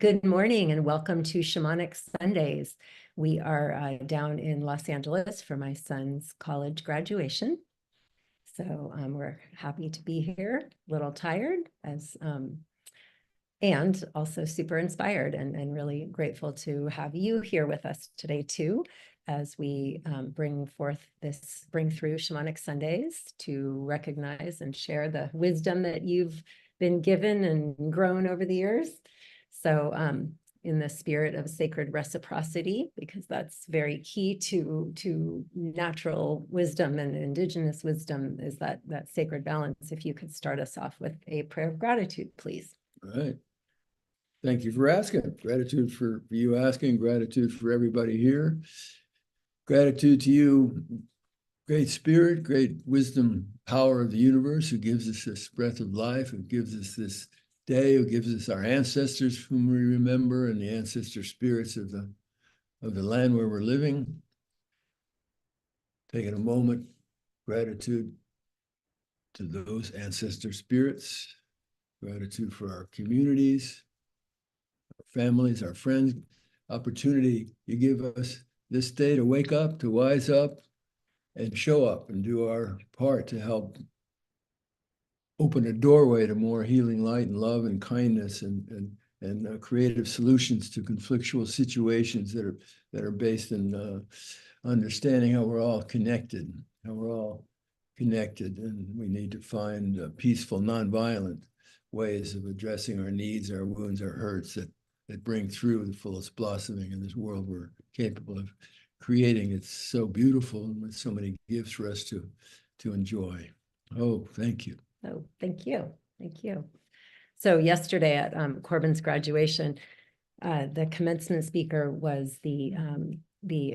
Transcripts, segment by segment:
Good morning and welcome to Shamanic Sundays. We are down in Los Angeles for my son's college graduation. So we're happy to be here, a little tired and also super inspired and really grateful to have you here with us today too, as we bring through Shamanic Sundays to recognize and share the wisdom that you've been given and grown over the years. So in the spirit of sacred reciprocity, because that's very key to natural wisdom and indigenous wisdom, is that sacred balance. If you could start us off with a prayer of gratitude, please. All right. Thank you for asking. Gratitude for you asking, gratitude for everybody here. Gratitude to you, great spirit, great wisdom, power of the universe, who gives us this breath of life, who gives us this day, who gives us our ancestors whom we remember, and the ancestor spirits of the land where we're living. Taking a moment, gratitude to those ancestor spirits, gratitude for our communities, our families, our friends, opportunity you give us this day to wake up, to wise up, and show up and do our part to help open a doorway to more healing light and love and kindness and creative solutions to conflictual situations that are based in understanding how we're all connected, and we need to find peaceful, nonviolent ways of addressing our needs, our wounds, our hurts that bring through the fullest blossoming in this world we're capable of creating. It's so beautiful and with so many gifts for us to enjoy. Oh, thank you. Oh, thank you. Thank you. So yesterday at Corbin's graduation, the commencement speaker was the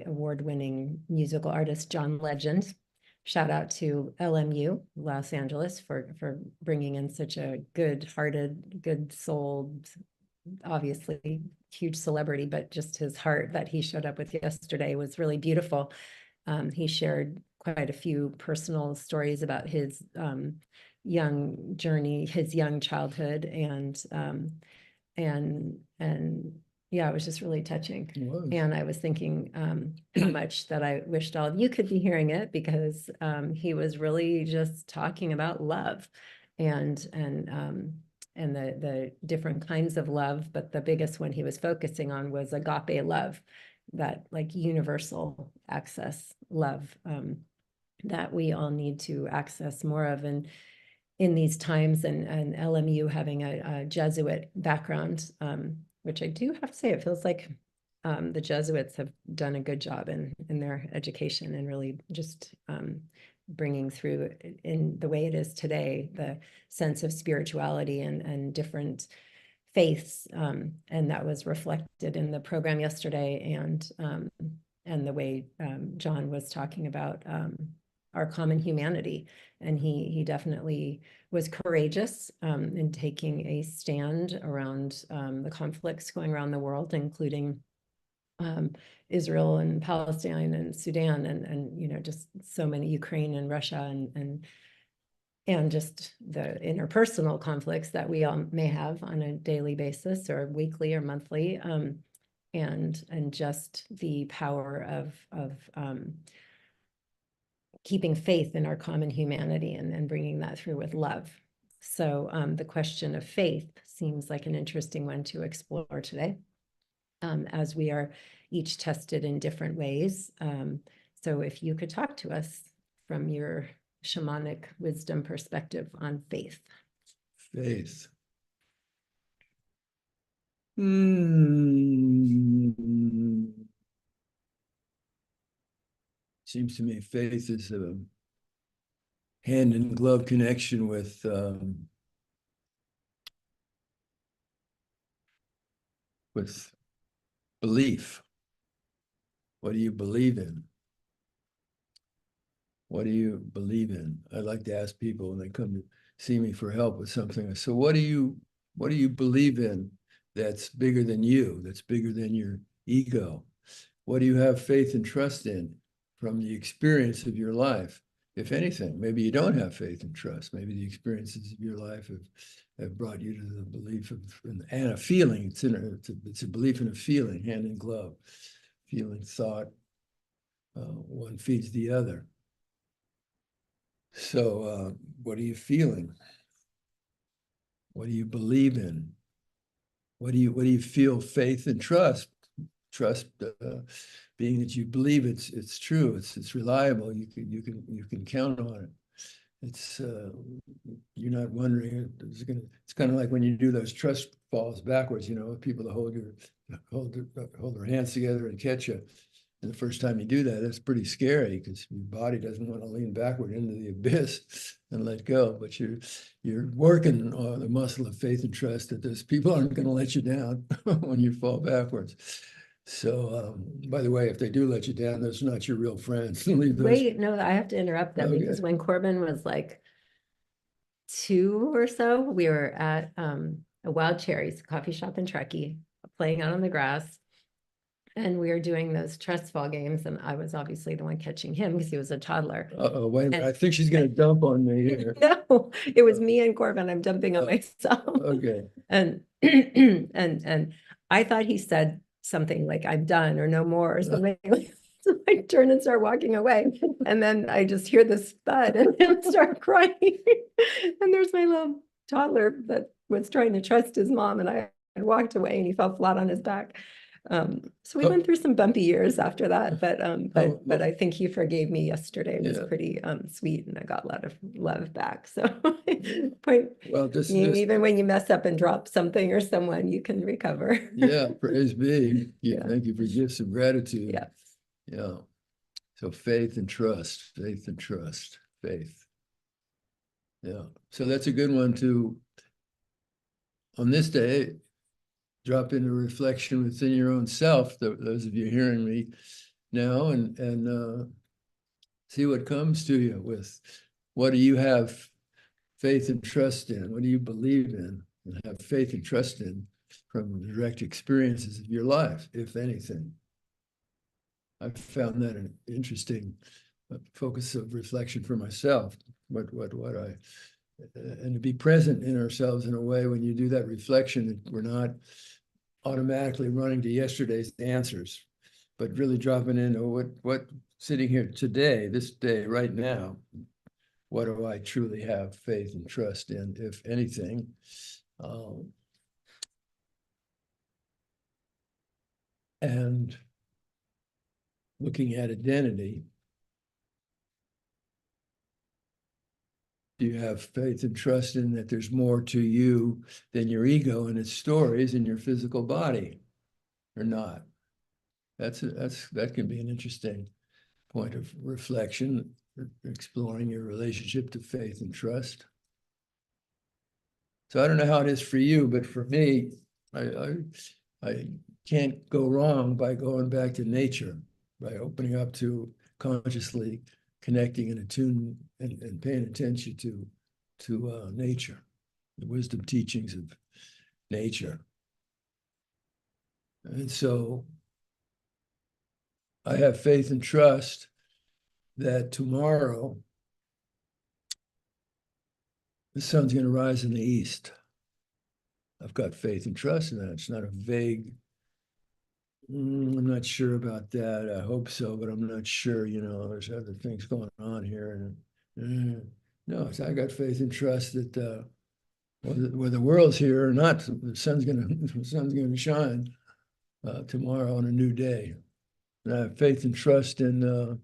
award-winning musical artist, John Legend. Shout out to LMU, Los Angeles, for bringing in such a good-hearted, good-souled, obviously huge celebrity, but just his heart that he showed up with yesterday was really beautiful. He shared quite a few personal stories about his young journey, his young childhood, and yeah, it was just really touching. And I was thinking how much that I wished all of you could be hearing it, because he was really just talking about love and the different kinds of love, but the biggest one he was focusing on was agape love, that like universal access love that we all need to access more of. And in these times, and LMU having a Jesuit background, which I do have to say, it feels like the Jesuits have done a good job in their education and really just bringing through in the way it is today, the sense of spirituality and different faiths. And that was reflected in the program yesterday, and the way John was talking about our common humanity. And he definitely was courageous in taking a stand around the conflicts going around the world, including Israel and Palestine and Sudan and just so many, Ukraine and Russia, and just the interpersonal conflicts that we all may have on a daily basis or weekly or monthly, and just the power of keeping faith in our common humanity and bringing that through with love. So the question of faith seems like an interesting one to explore today, as we are each tested in different ways. So if you could talk to us from your shamanic wisdom perspective on faith. Faith. Seems to me faith is a hand in glove connection with belief. What do you believe in? What do you believe in? I like to ask people when they come to see me for help with something. So what do you believe in that's bigger than you, that's bigger than your ego? What do you have faith and trust in from the experience of your life if anything, maybe you don't have faith and trust. Maybe the experiences of your life have brought you to the belief of, and a feeling. It's a belief in a feeling, hand in glove, feeling, thought. One feeds the other. So what are you feeling? What do you believe in? What do you feel faith and trust? Trust being that you believe it's true, it's reliable, you can count on it. It's you're not wondering, it's kind of like when you do those trust falls backwards, you know, people that hold their hands together and catch you. And the first time you do that, that's pretty scary because your body doesn't want to lean backward into the abyss and let go. But you're working on the muscle of faith and trust that those people aren't going to let you down when you fall backwards. So, by the way, if they do let you down, those are not your real friends. Leave those. Wait, no, I have to interrupt them because when Corbin was like 2 or so, we were at a Wild Cherries coffee shop in Truckee, playing out on the grass. And we were doing those trust fall games, and I was obviously the one catching him because he was a toddler. Uh-oh, wait a minute. I think she's going to dump on me here. No, it was me and Corbin. I'm dumping on myself. Okay. And and I thought he said something like "I'm done" or "no more" or something. So I turn and start walking away, and then I just hear this thud and start crying. And there's my little toddler that was trying to trust his mom, and I walked away, and he fell flat on his back. So we went through some bumpy years after that, but I think he forgave me yesterday. It was pretty sweet, and I got a lot of love back. So even when you mess up and drop something or someone, you can recover. Yeah, praise be. Yeah, thank you for gifts of gratitude. Yeah. Yeah. So faith and trust, faith. Yeah. So that's a good one to, on this day, drop into reflection within your own self, those of you hearing me now, and see what comes to you with what do you have faith and trust in? What do you believe in and have faith and trust in from direct experiences of your life, if anything? I found that an interesting focus of reflection for myself. And to be present in ourselves in a way when you do that reflection, that we're not automatically running to yesterday's answers, but really dropping into what sitting here today, this day, right now, what do I truly have faith and trust in, if anything? And looking at identity, do you have faith and trust in that there's more to you than your ego and its stories in your physical body, or not? That can be an interesting point of reflection, exploring your relationship to faith and trust. So I don't know how it is for you, but for me, I can't go wrong by going back to nature, by opening up to consciously connecting and attuning and paying attention to nature, the wisdom teachings of nature. And so I have faith and trust that tomorrow the sun's going to rise in the east. I've got faith and trust in that. It's not a vague, I'm not sure about that. I hope so, but I'm not sure. You know, there's other things going on here. And no, I got faith and trust that whether the world's here or not, the sun's going to shine tomorrow on a new day. And I have faith and trust in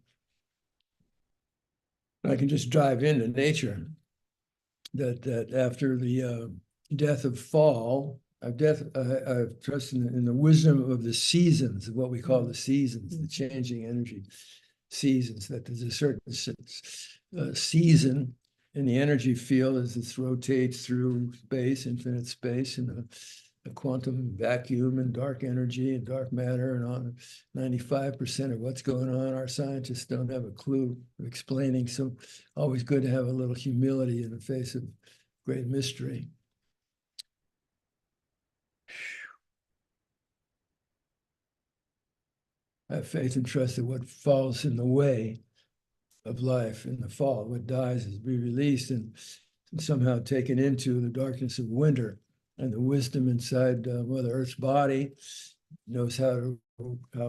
I can just dive into nature. That after the death of fall, I've trust in the wisdom of the seasons, what we call the seasons, the changing energy seasons, that there's a certain season in the energy field as it rotates through space, infinite space, and the quantum vacuum and dark energy and dark matter and on 95% of what's going on. Our scientists don't have a clue of explaining. So always good to have a little humility in the face of great mystery. I have faith and trust that what falls in the way of life in the fall. What dies is be released and somehow taken into the darkness of winter. And the wisdom inside Mother Earth's body knows how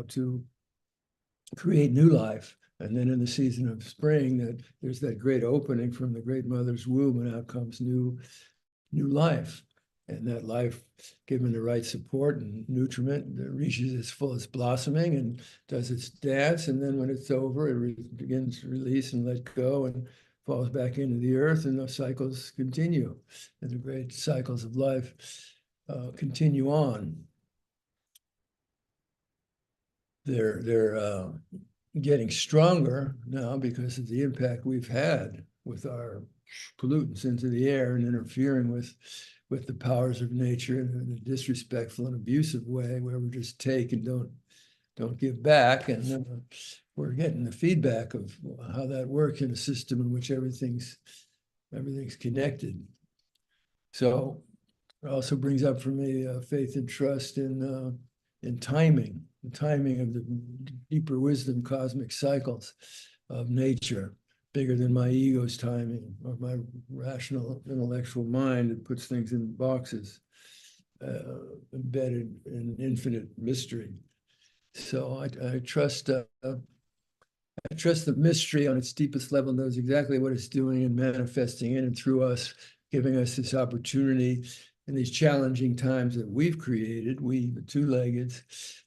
to create new life. And then in the season of spring, that there's that great opening from the great mother's womb, and out comes new life. And that life, given the right support and nutriment, reaches its fullest blossoming and does its dance. And then when it's over, it begins to release and let go and falls back into the earth, and those cycles continue. And the great cycles of life continue on. They're getting stronger now because of the impact we've had with our pollutants into the air and interfering with the powers of nature in a disrespectful and abusive way, where we just take and don't give back. And we're getting the feedback of how that works in a system in which everything's connected. So it also brings up for me faith and trust in timing, the timing of the deeper wisdom, cosmic cycles of nature, bigger than my ego's timing or my rational intellectual mind that puts things in boxes, embedded in infinite mystery. So I trust the mystery on its deepest level knows exactly what it's doing and manifesting in and through us, giving us this opportunity in these challenging times that we've created, we the two-leggeds,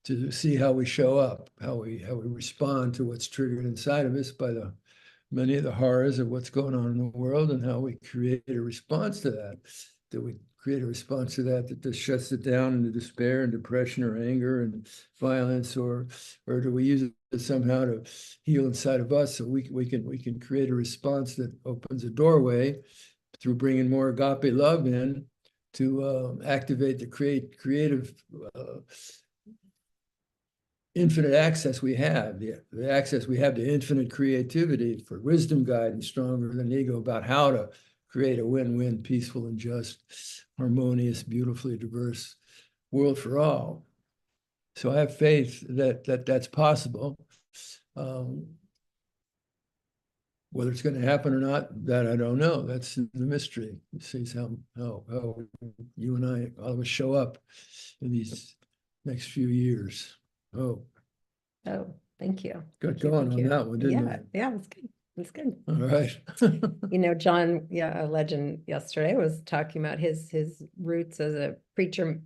to see how we show up, how we respond to what's triggered inside of us by the many of the horrors of what's going on in the world, and how we create a response to that. Do we create a response to that just shuts it down into despair and depression or anger and violence, or do we use it somehow to heal inside of us so we can create a response that opens a doorway through bringing more agape love in to activate the creative infinite access we have, the access we have to infinite creativity for wisdom guidance stronger than ego about how to create a win-win, peaceful and just, harmonious, beautifully diverse world for all. So I have faith that that's possible. Whether it's going to happen or not, that I don't know. That's the mystery. It sees how you and I, all of us, show up in these next few years. Oh, thank you. Got going on that one, didn't we? Yeah, it's good. It's good. All right. John, a legend yesterday, was talking about his roots as a preacher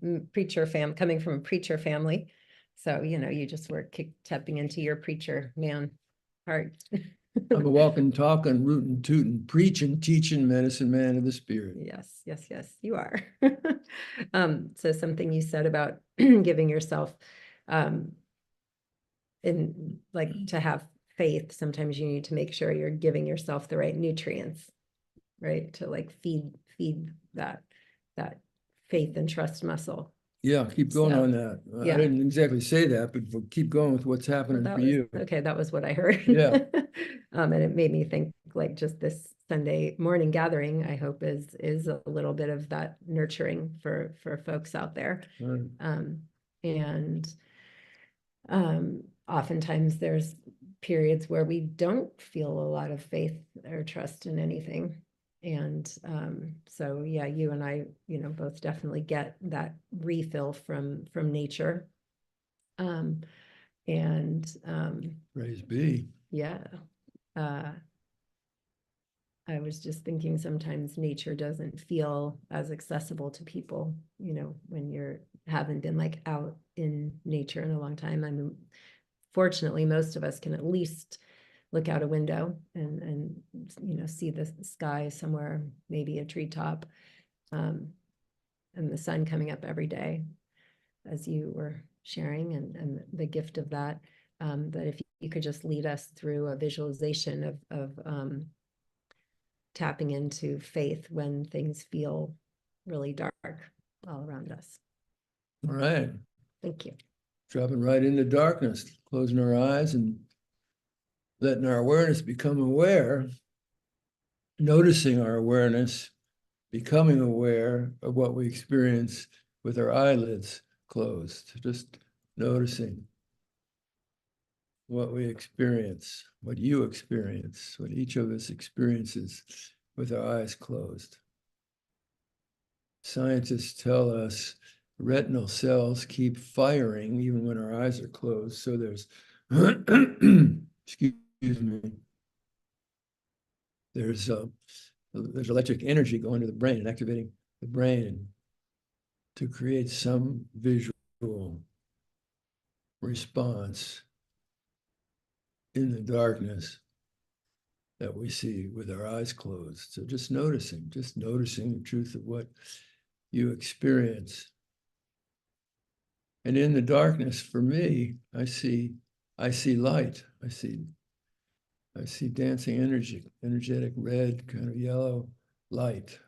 coming from a preacher family. So, you just were tapping into your preacher man heart. I'm a walking, talking, rooting, tooting, preaching, teaching, medicine man of the spirit. Yes, you are. So something you said about giving yourself, to have faith, sometimes you need to make sure you're giving yourself the right nutrients, right? To feed that faith and trust muscle. Yeah, keep going on that. Yeah. I didn't exactly say that, but we'll keep going with what's happening for you. Okay, that was what I heard. Yeah. And it made me think, just this Sunday morning gathering, I hope is a little bit of that nurturing for folks out there. Right. And oftentimes there's periods where we don't feel a lot of faith or trust in anything. And so, yeah, you and I, both definitely get that refill from nature. Praise be. Yeah. I was just thinking sometimes nature doesn't feel as accessible to people, when you haven't been out in nature in a long time. I mean, fortunately, most of us can at least look out a window and see the sky somewhere, maybe a treetop, and the sun coming up every day, as you were sharing, and the gift of that. That if you could just lead us through a visualization of tapping into faith when things feel really dark all around us. All right. Thank you. Dropping right into darkness, closing our eyes and letting our awareness become aware, noticing our awareness, becoming aware of what we experience with our eyelids closed, just noticing what we experience, what you experience, what each of us experiences with our eyes closed. Scientists tell us retinal cells keep firing even when our eyes are closed. So there's, excuse me, there's electric energy going to the brain and activating the brain to create some visual response in the darkness that we see with our eyes closed. So just noticing the truth of what you experience. And in the darkness, for me, I see light. I see dancing energy, energetic red, kind of yellow light.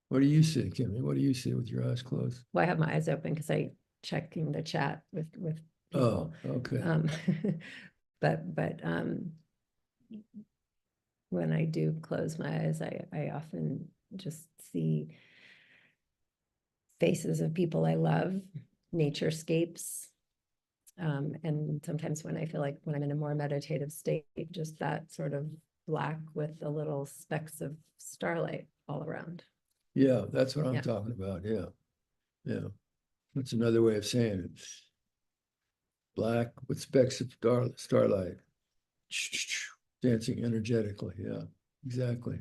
What do you see, Kimmy? What do you see with your eyes closed? Well, I have my eyes open because I checking the chat with Oh, people. okay. But when I do close my eyes, I often just see faces of people I love, naturescapes. And sometimes when I feel like when I'm in a more meditative state, just that sort of black with the little specks of starlight all around. Yeah, that's what I'm Yeah. talking about. Yeah. Yeah. That's another way of saying it. Black with specks of starlight. Dancing energetically. Yeah, exactly.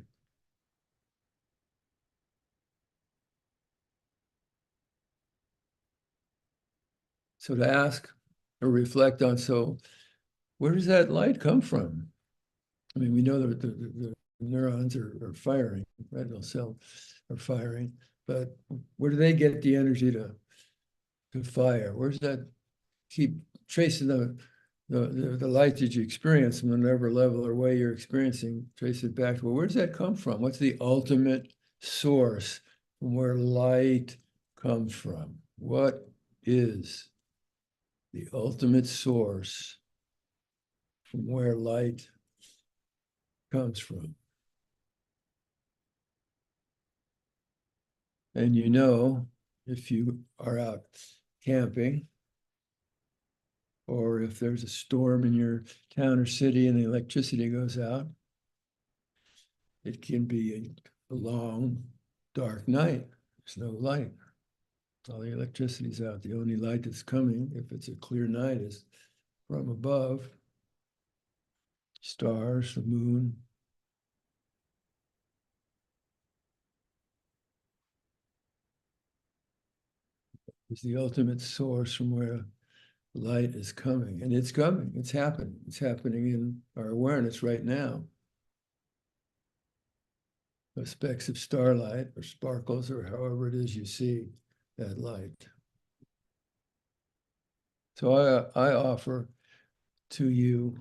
So to ask or reflect on, so where does that light come from? I mean, we know that the neurons are firing, retinal cells are firing, but where do they get the energy to fire? Where's that? Keep tracing the light that you experience from whatever level or way you're experiencing, trace it back to, well, where does that come from? What's the ultimate source from where light comes from? What is the ultimate source from where light comes from? And you know, if you are out camping, or if there's a storm in your town or city and the electricity goes out, it can be a long, dark night. There's no light. All the electricity's out. The only light that's coming, if it's a clear night, is from above. Stars, the moon. Is the ultimate source from where light is coming. And it's coming. It's happening. It's happening in our awareness right now. The specks of starlight or sparkles or however it is you see that light. So I offer to you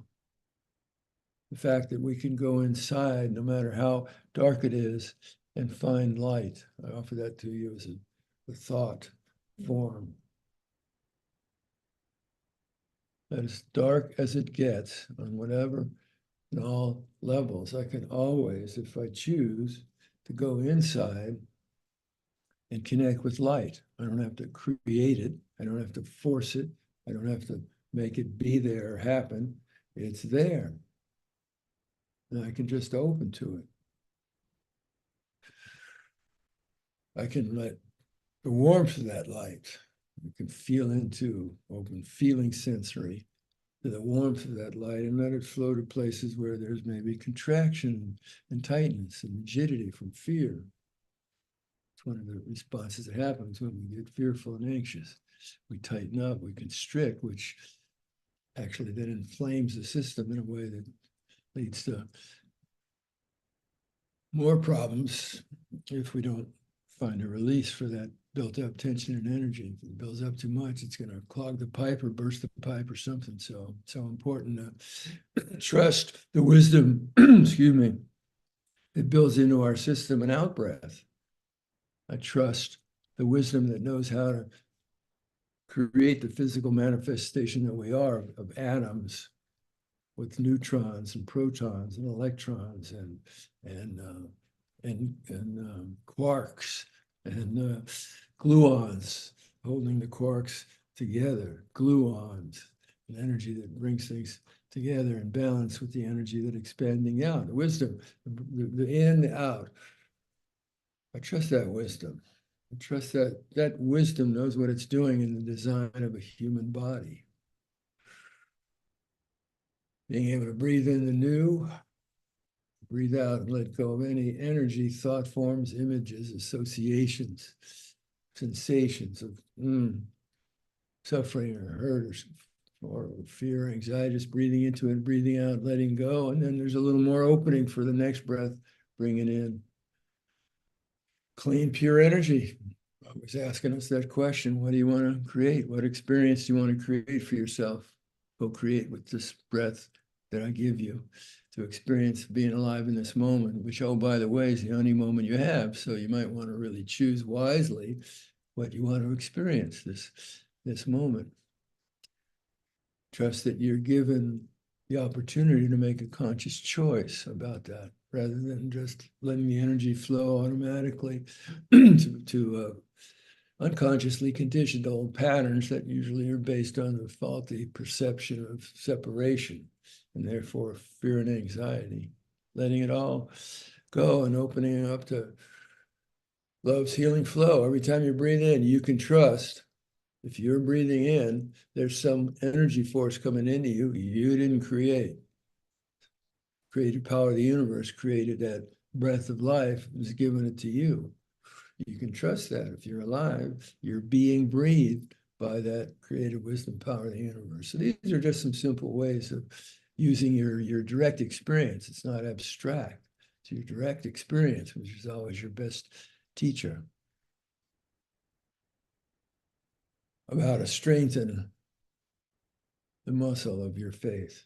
the fact that we can go inside no matter how dark it is and find light. I offer that to you as a thought form. That as dark as it gets on whatever, in all levels, I can always, if I choose, to go inside and connect with light. I don't have to create it. I don't have to force it. I don't have to make it be there or happen. It's there. And I can just open to it. I can let the warmth of that light, you can feel into, open feeling sensory to the warmth of that light and let it flow to places where there's maybe contraction and tightness and rigidity from fear. It's one of the responses that happens when we get fearful and anxious. We tighten up, we constrict, which actually then inflames the system in a way that leads to more problems if we don't find a release for that built up tension and energy. If it builds up too much, it's going to clog the pipe or burst the pipe or something. So it's so important to trust the wisdom, excuse me, that builds into our system an out breath. I trust the wisdom that knows how to create the physical manifestation that we are of atoms with neutrons and protons and electrons and quarks and gluons holding the quarks together, gluons, an energy that brings things together in balance with the energy that expanding out, the wisdom, the in, the out. I trust that wisdom. I trust that that wisdom knows what it's doing in the design of a human body. Being able to breathe in the new, breathe out and let go of any energy, thought forms, images, associations, sensations of suffering or hurt or fear, anxiety, just breathing into it, breathing out, letting go. And then there's a little more opening for the next breath, bringing in clean, pure energy. I was asking us that question. What do you want to create? What experience do you want to create for yourself? Go create with this breath that I give you to experience being alive in this moment, which, oh, by the way, is the only moment you have. So you might want to really choose wisely what you want to experience this moment. Trust that you're given the opportunity to make a conscious choice about that, rather than just letting the energy flow automatically to unconsciously conditioned old patterns that usually are based on a faulty perception of separation and therefore fear and anxiety. Letting it all go and opening up to love's healing flow. Every time you breathe in, you can trust. If you're breathing in, there's some energy force coming into you you didn't create. Creative power of the universe created that breath of life, has given it to you. You can trust that. If you're alive, you're being breathed by that creative wisdom power of the universe. So these are just some simple ways of using your direct experience. It's not abstract. It's your direct experience, which is always your best teacher, of how to strengthen the muscle of your faith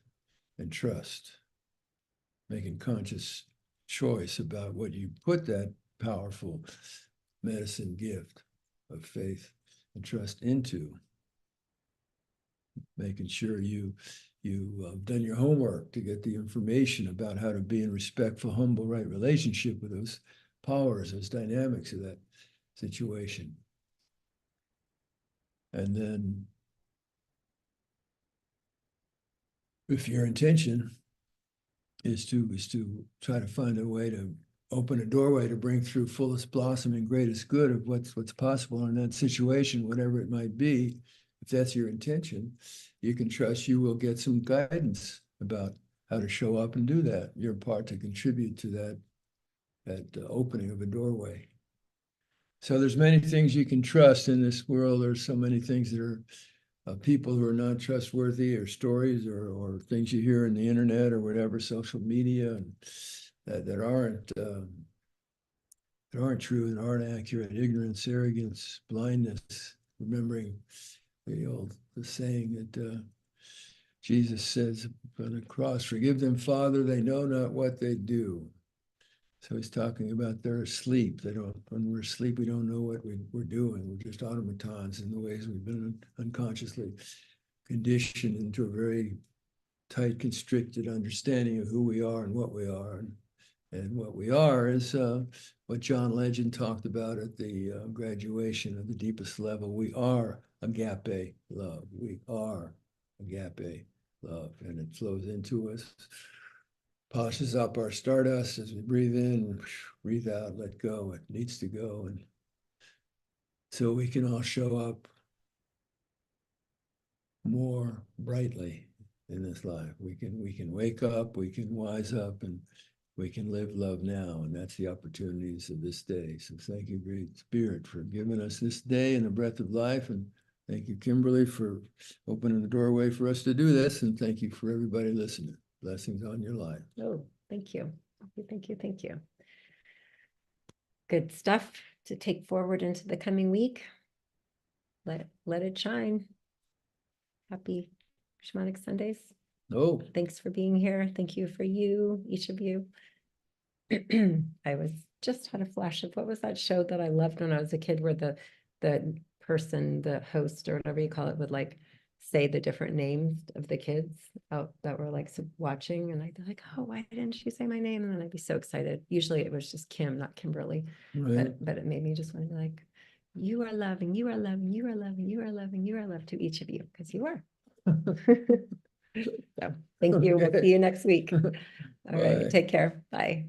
and trust, making conscious choice about what you put that powerful medicine gift of faith and trust into, making sure you've done your homework to get the information about how to be in respectful, humble, right relationship with those powers, those dynamics of that situation. And then if your intention is to try to find a way to open a doorway to bring through fullest blossom and greatest good of what's possible in that situation, whatever it might be, if that's your intention, you can trust you will get some guidance about how to show up and do that. Your part to contribute to that opening of a doorway. So there's many things you can trust in this world. There's so many things that are people who are not trustworthy, or stories or things you hear in the internet or whatever, social media, and that aren't true and aren't accurate. Ignorance, arrogance, blindness. Remembering the saying that Jesus says on the cross, "Forgive them, Father, they know not what they do." So he's talking about they're asleep. When we're asleep, we don't know what we're doing. We're just automatons in the ways we've been unconsciously conditioned into a very tight, constricted understanding of who we are and what we are. And what we are is what John Legend talked about at the graduation of the deepest level. We are agape love. We are agape love. And it flows into us, pushes up our stardust as we breathe in, breathe out, let go. It needs to go. And so we can all show up more brightly in this life. We can wake up, we can wise up, and we can live love now. And that's the opportunities of this day. So thank you, Great Spirit, for giving us this day and the breath of life. And thank you, Kimberly, for opening the doorway for us to do this. And thank you for everybody listening. Blessings on your life. Oh, thank you. Thank you. Thank you. Good stuff to take forward into the coming week. Let it shine. Happy Shamanic Sundays. Oh, Thanks for being here. Thank you for each of you. I just had a flash of, what was that show that I loved when I was a kid, where the person, the host or whatever you call it, would like say the different names of the kids out that were like watching, and I'd be like, oh, why didn't she say my name? And then I'd be so excited. Usually it was just Kim, not Kimberly, right. but it made me just want to be like, you are loving, you are loving, you are loving, you are loving, you are loved to each of you, because you are. So, thank you. We'll Okay. see you next week. All right, Bye. take care. Bye.